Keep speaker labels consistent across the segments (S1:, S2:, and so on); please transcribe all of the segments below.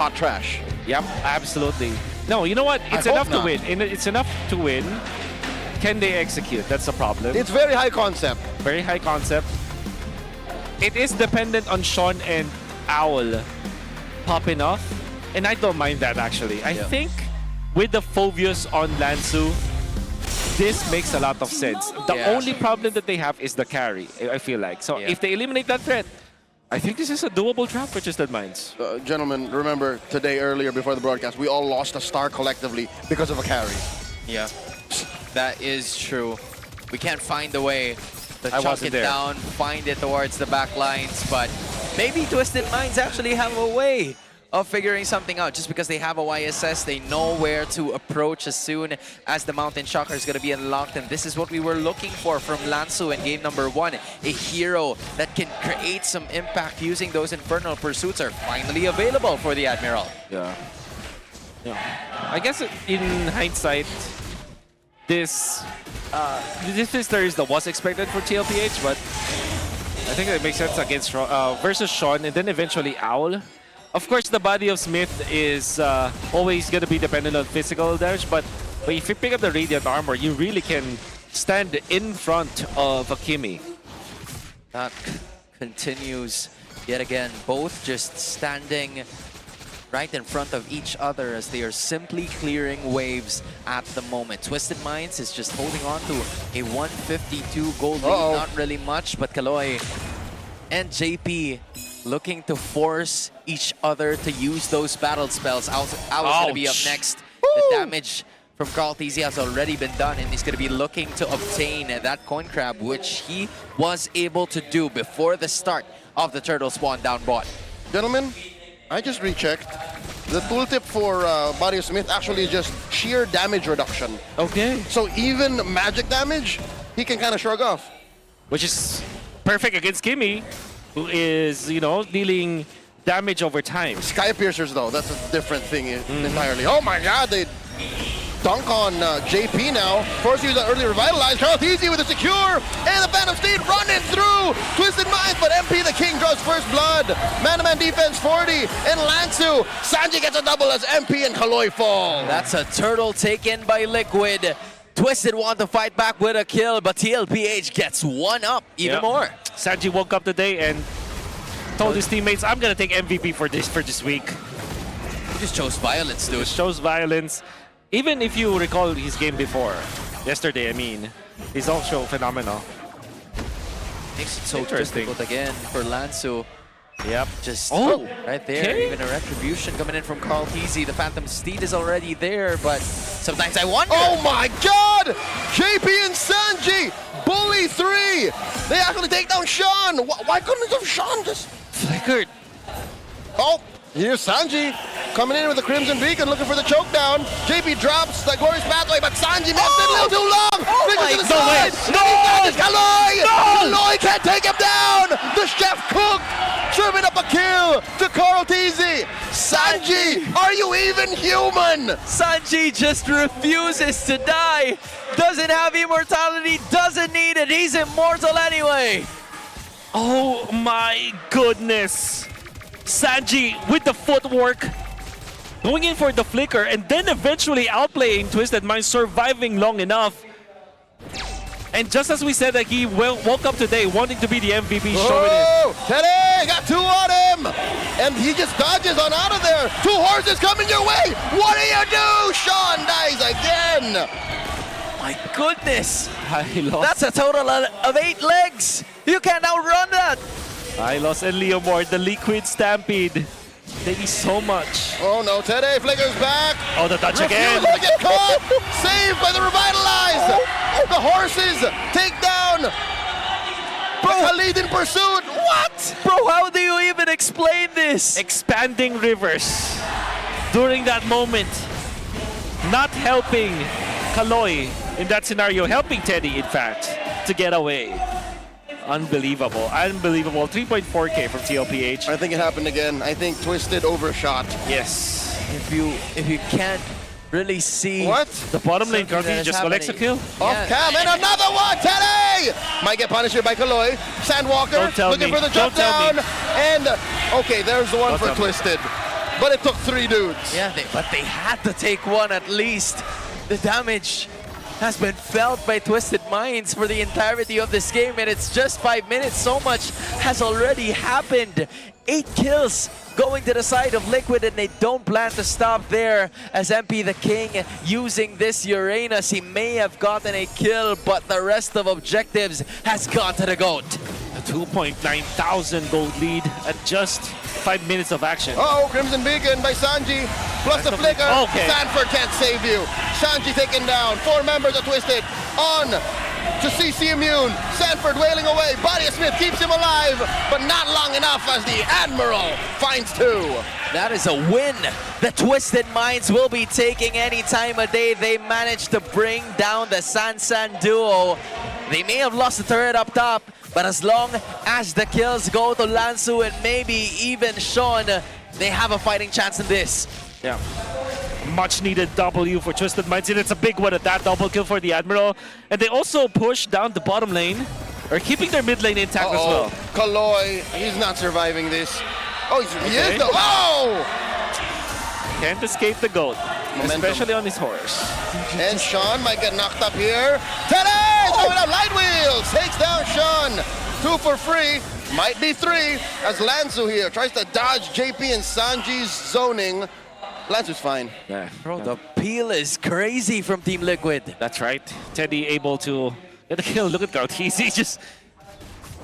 S1: hot trash.
S2: Yep, absolutely. No, you know what? It's
S1: I hope
S2: enough to
S1: not.
S2: win. It's enough to win. Can they execute? That's the problem.
S1: It's very high concept.
S2: Very high concept. It is dependent on Sean and Owl popping off. And I don't mind that, actually. I think with the Phobius on Lansu, this makes a lot of sense. The only problem that they have is the carry, I feel like. So if they eliminate that threat, I think this is a doable trap for Twisted Minds.
S1: Gentlemen, remember today earlier before the broadcast, we all lost a star collectively because of a carry.
S3: Yeah, that is true. We can't find a way to chunk it down, find it towards the back lines, but maybe Twisted Minds actually have a way of figuring something out. Just because they have a YSS, they know where to approach as soon as the Mountain Shocker is going to be unlocked. And this is what we were looking for from Lansu in game number 1. A hero that can create some impact using those Infernal Pursuits are finally available for the Admiral.
S2: Yeah. I guess in hindsight, this series that was expected for TLPH, but I think it makes sense against versus Sean and then eventually Owl. Of course, the body of Smith is always going to be dependent on physical damage, but if you pick up the Radiant Armor, you really can stand in front of a Kimi.
S3: That continues yet again, both just standing right in front of each other as they are simply clearing waves at the moment. Twisted Minds is just holding on to a 152 gold lead, not really much, but Kaloy and JP looking to force each other to use those battle spells. Owl's going to be up next. The damage from Carl TZ has already been done, and he's going to be looking to obtain that coin crab, which he was able to do before the start of the turtle spawn down bot.
S1: Gentlemen, I just rechecked. The tooltip for Body of Smith actually is just sheer damage reduction.
S2: Okay.
S1: So even magic damage, he can kind of shrug off.
S2: Which is perfect against Kimi, who is, you know, dealing damage over time.
S1: Sky Piercers, though, that's a different thing entirely. Oh my god, they dunk on JP now. Force use that early revitalize. Carl TZ with a secure, and the Phantom Steed running through. Twisted Minds, but MP the King draws first blood. Man-to-man defense 40, and Lansu. Sanji gets a double as MP and Kaloy fall.
S3: That's a turtle taken by Liquid. Twisted want to fight back with a kill, but TLPH gets one up even more.
S2: Sanji woke up today and told his teammates, I'm going to take MVP for this week.
S3: He just chose violence, dude.
S2: Just chose violence. Even if you recall his game before, yesterday, I mean, he's also phenomenal.
S3: Makes it so difficult again for Lansu.
S2: Yep.
S3: Just right there. Even a retribution coming in from Carl TZ. The Phantom Steed is already there, but sometimes I wonder.
S1: Oh my god! JP and Sanji! Bully 3! They actually take down Sean! Why couldn't have Sean just
S2: flickered?
S1: Oh, here's Sanji coming in with the Crimson Beacon looking for the choke down. JP drops the Glorious Pathway, but Sanji missed it a little too long!
S3: my
S1: to the side! No! Kaloy! Kaloy can't take him down! The chef cook! Serving up a kill to Carl TZ! Sanji, are you even human?
S3: Sanji just refuses to die! Doesn't have immortality, doesn't need it, he's immortal anyway!
S2: Oh my goodness! Sanji with the footwork, going in for the flicker, and then eventually outplaying Twisted Minds, surviving long enough. And just as we said that he woke up today wanting to be the MVP, showing it.
S1: Teddy got 2 on him! And he just dodges on out of there! 2 horses coming your way! What do you do? Sean dies again!
S3: My goodness!
S2: I lost.
S3: That's a total of 8 legs! You can't outrun that!
S2: Hylos and Leomord, the Liquid Stampede. They need so much.
S1: Oh no, Teddy flickers back!
S2: Oh, the touch again!
S1: Refuses to get caught! Saved by the Revitalize! The horses take down the Khalid in pursuit! What?
S3: Bro, how do you even explain this?
S2: Expanding rivers during that moment. Not helping Kaloy in that scenario, helping Teddy, in fact, to get away. Unbelievable, unbelievable. 3.4K from TLPH.
S1: I think it happened again. I think Twisted overshot.
S2: Yes.
S3: If you can't really see
S1: what?
S2: The bottom lane currently just collects a kill.
S1: Off cam, and another one! Teddy! Might get punished here by Kaloy. Sandwalker looking for the jump down. And, okay, there's the one for Twisted. but it took 3 dudes.
S3: Yeah, but they had to take one at least. The damage has been felt by Twisted Minds for the entirety of this game, and it's just 5 minutes. So much has already happened. 8 kills going to the side of Liquid, and they don't plan to stop there as MP the King using this Uranus. He may have gotten a kill, but the rest of objectives has gone to the GOAT.
S2: A 2,900 gold lead at just 5 minutes of action.
S1: Oh, Crimson Beacon by Sanji, plus the flicker.
S2: Okay.
S1: Sanford can't save you. Sanji taken down. 4 members are twisted. On to CC Immune. Sanford wailing away. Body Smith keeps him alive, but not long enough as the Admiral finds 2.
S3: That is a win the Twisted Minds will be taking any time of day. They managed to bring down the San duo. They may have lost the turret up top, but as long as the kills go to Lansu and maybe even Sean, they have a fighting chance in this.
S2: Yeah. Much needed W for Twisted Minds, and it's a big one at that. Double kill for the Admiral. And they also push down the bottom lane, or keeping their mid lane intact as well.
S1: Kaloi, he's not surviving this. Oh, he
S2: Okay.
S1: is though. Oh!
S2: Can't escape the GOAT,
S1: Momentum.
S2: especially on his horse.
S1: And Sean might get knocked up here. Today, going out light wheels, takes down Sean. 2 for free, might be 3, as Lanzu here tries to dodge JP and Sanji's zoning. Lanzu's fine.
S2: Yeah.
S3: Bro, the peel is crazy from Team Liquid.
S2: That's right. Teddy able to get a kill. Look at Gautiz. He's just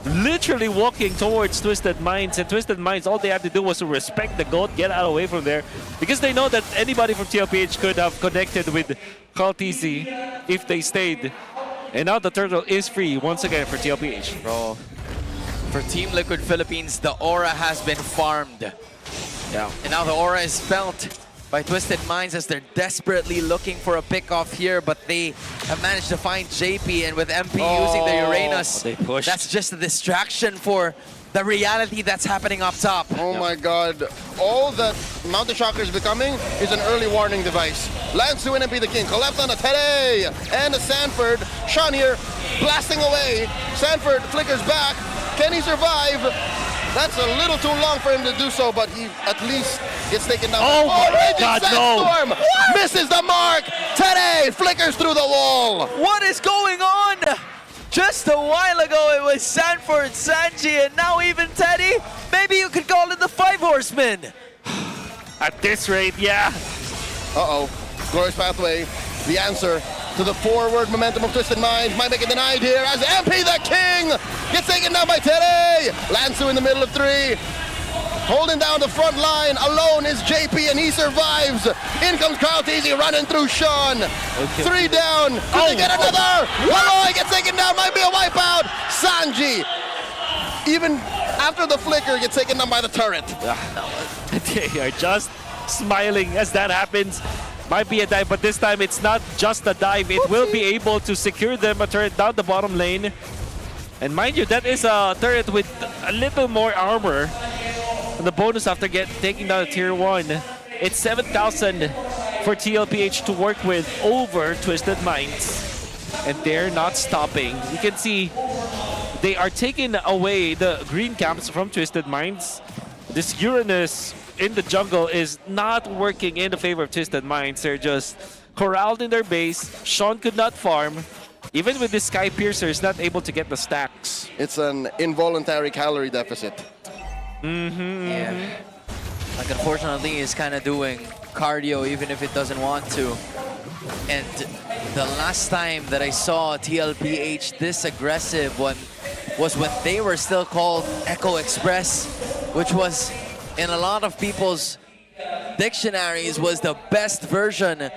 S2: literally walking towards Twisted Minds, and Twisted Minds, all they had to do was to respect the GOAT, get out away from there, because they know that anybody from TLPH could have connected with Gautiz if they stayed. And now the turtle is free once again for TLPH.
S3: Bro, for Team Liquid Philippines, the aura has been farmed.
S2: Yeah.
S3: And now the aura is felt by Twisted Minds as they're desperately looking for a pick-off here, but they have managed to find JP, and with MP using the Uranus,
S2: they pushed.
S3: that's just a distraction for the reality that's happening up top.
S1: Oh my god. All that Mountain Shocker is becoming is an early warning device. Lanzu and MP the King collapse on a Tede and a Sanford. Sean here blasting away. Sanford flickers back. Can he survive? That's a little too long for him to do so, but he at least gets taken down.
S2: Oh my
S1: Raging
S2: God,
S1: Sandstorm misses the mark. Tede flickers through the wall.
S3: What is going on? Just a while ago it was Sanford, Sanji, and now even Teddy. Maybe you could call it the 5 Horsemen.
S2: At this rate, yeah.
S1: Uh-oh. Glorious Pathway, the answer to the forward momentum of Twisted Minds. Might make it denied here as MP the King gets taken down by Teddy. Lanzu in the middle of 3. Holding down the front line. Alone is JP, and he survives. In comes Gautiz running through Sean.
S2: Okay.
S1: 3 down. Could they get another? Kaloi gets taken down. Might be a wipeout. Sanji, even after the flicker, gets taken down by the turret.
S2: They are just smiling as that happens. Might be a dive, but this time it's not just a dive. It will be able to secure them a turret down the bottom lane. And mind you, that is a turret with a little more armor. And the bonus after taking down a tier 1. It's 7,000 for TLPH to work with over Twisted Minds. And they're not stopping. You can see they are taking away the green camps from Twisted Minds. This Uranus in the jungle is not working in the favor of Twisted Minds. They're just corralled in their base. Sean could not farm. Even with the Sky Piercer, is not able to get the stacks.
S1: It's an involuntary calorie deficit.
S3: Yeah. Like, unfortunately, he's kind of doing cardio even if it doesn't want to. And the last time that I saw TLPH this aggressive was when they were still called Echo Express, which was, in a lot of people's dictionaries, was the best version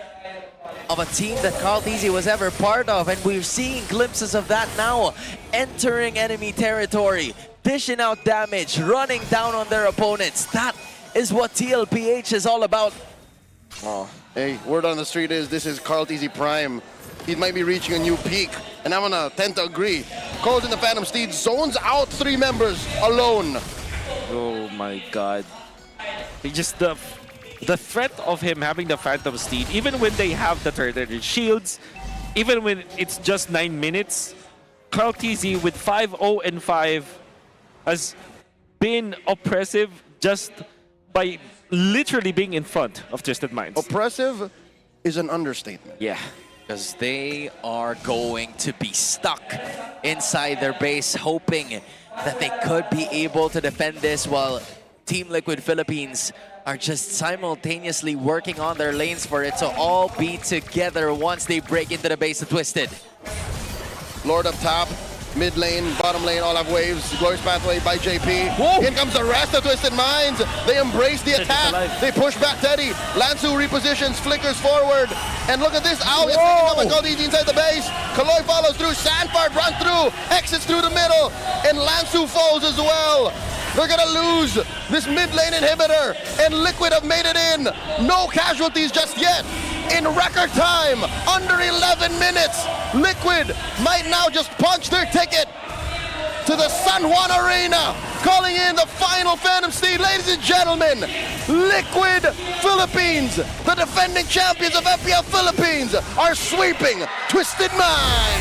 S3: of a team that Gautiz was ever part of. And we're seeing glimpses of that now, entering enemy territory, dishing out damage, running down on their opponents. That is what TLPH is all about.
S1: Oh, hey, word on the street is this is Gautiz Prime. He might be reaching a new peak, and I'm gonna tend to agree. Calls in the Phantom Steed, zones out 3 members alone.
S2: Oh my god. He just the threat of him having the Phantom Steed, even when they have the turret shields, even when it's just 9 minutes, Gautiz with 5-0 and 5 has been oppressive just by literally being in front of Twisted Minds.
S1: Oppressive is an understatement.
S2: Yeah.
S3: Because they are going to be stuck inside their base, hoping that they could be able to defend this while Team Liquid Philippines are just simultaneously working on their lanes for it to all be together once they break into the base of Twisted.
S1: Lord up top, mid lane, bottom lane, all have waves. Glorious pathway by JP.
S2: Whoa.
S1: In comes the rest of Twisted Minds. They embrace the attack.
S2: alive.
S1: They push back Teddy. Lansu repositions, flickers forward. And look at this. Ow, it's
S2: Whoa.
S1: picking up easy inside the base. Kaloy follows through. Sanford runs through. Exits through the middle. And Lansu falls as well. They're gonna lose this mid lane inhibitor. And Liquid have made it in. No casualties just yet. In record time, under 11 minutes, Liquid might now just punch their ticket to the San Juan Arena, calling in the final Phantom Steed. Ladies and gentlemen, Liquid Philippines, the defending champions of FPL Philippines, are sweeping Twisted Minds.